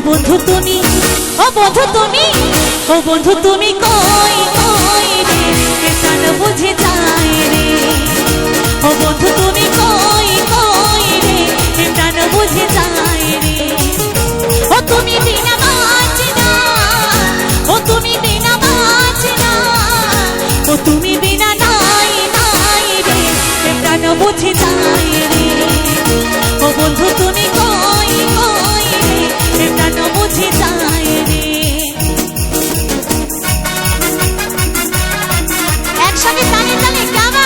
বন্ধু তুমি, ও বন্ধু তুমি, ও বন্ধু তুমি কই কই রে, এ প্রাণ বুঝে যায় রে। ও বন্ধু তুমি কই কই রে, এ প্রাণ বুঝে যায় রে। ও তুমি বিনা বাঁচি না, ও তুমি বিনা বাঁচি না, ও তুমি বিনা নাই নাই রে, এ প্রাণ বুঝে যায় রে। ও বন্ধু তুমি কই কই রে, এ প্রাণ বুঝে যায় রে। একসাথে তালে তালে গাওয়া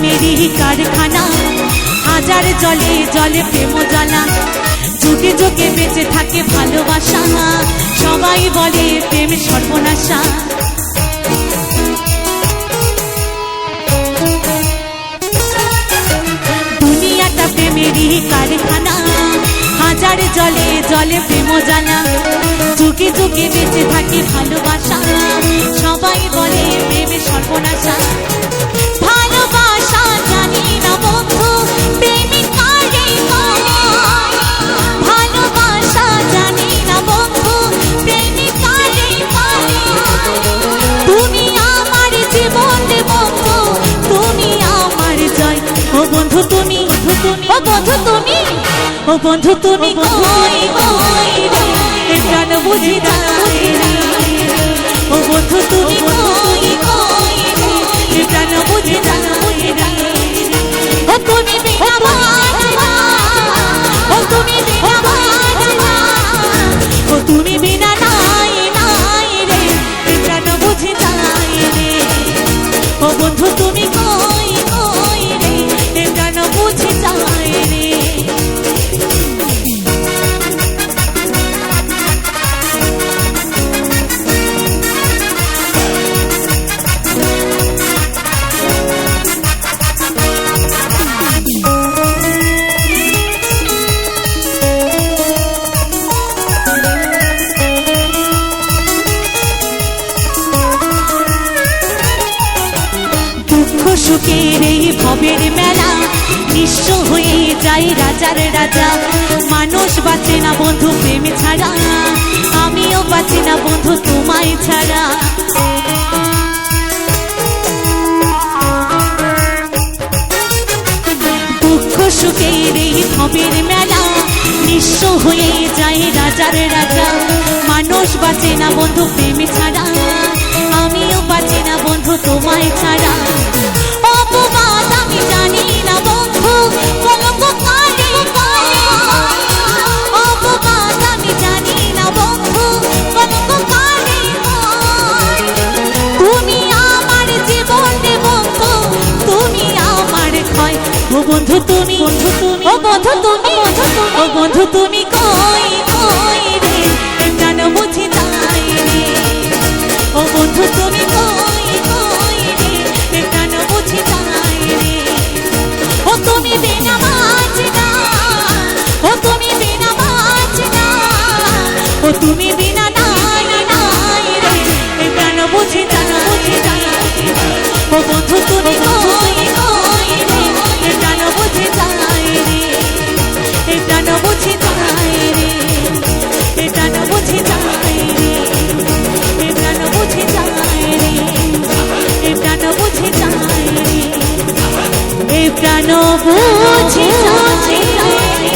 मेरी कारखाना हाजार जले जले प्रेम জ্বালা যুগে যুগে বেঁচে থাকে ভালোবাসা সবাই বলে প্রেম সর্বনাশা দুনিয়াটা প্রেমেরই কারখানা হাজার জলে জলে প্রেম জ্বালা যুগে যুগে বেঁচে থাকে ভালোবাসা সবাই বলে প্রেম সর্বনাশা ভালোবাসা জানি না বন্ধু প্রেমিক কারে কয় ভালোবাসা জানি না বন্ধু প্রেমিক কারে কয় তুমি আমার জীবন বন্ধু তুমি আমার জয় ও বন্ধু তুমি ও বন্ধু তুমি ও বন্ধু তুমি কই কই রে এ প্রাণ বুঝি যায় রে ও বন্ধু তুমি কই কই রে এ প্রাণ বুঝি যায় রে ও তুমি বিনা বাঁচনা ও তুমি বিনা বাঁচনা ও তুমি বিনা নাই নাই রে এ প্রাণ বুঝি যায় রে ও বন্ধু তুমি কই কই রে এ প্রাণ বুঝি যায় রে সুখের এই ভবের মেলা নিঃস্ব হয়ে যায় রাজার রাজা মানুষ বাঁচে না বন্ধু প্রেম ছাড়া আমিও বাঁচি না বন্ধু তোমায় ছাড়া দুঃখ সুখের এই ভবের মেলা নিঃস্ব হয়ে যায় রাজার রাজা মানুষ বাঁচে না বন্ধু প্রেম ছাড়া আমিও বাঁচি না বন্ধু তোমায় ছাড়া অপবাদ আমি জানি না বন্ধু কলঙ্ক কারে কয় অপবাদ আমি জানি না বন্ধু কলঙ্ক কারে কয় তুমি আমার জীবন বন্ধু তুমি আমার ক্ষয় ও বন্ধু তুমি ও বন্ধু তুমি ও বন্ধু তুমি কই কই রে এ প্রাণ বুঝি যায় রে ও বন্ধু তুমি কই কই রে এ প্রাণ বুঝি যায় রে ও তুমি বিনা বাঁচি না ও তুমি বিনা বাঁচি না ও তুমি বিনা নাই নাই রে এ প্রাণ বুঝি যায় ও বন্ধু তুমি কই কই রে এ প্রাণ বুঝি যায় রে এ প্রাণ বুঝি যায় রে এ প্রাণ বুঝি যায় রে এ প্রাণ বুঝি যায় রে এ প্রাণ বুঝি যায় রে এ প্রাণ বুঝি যায় রে।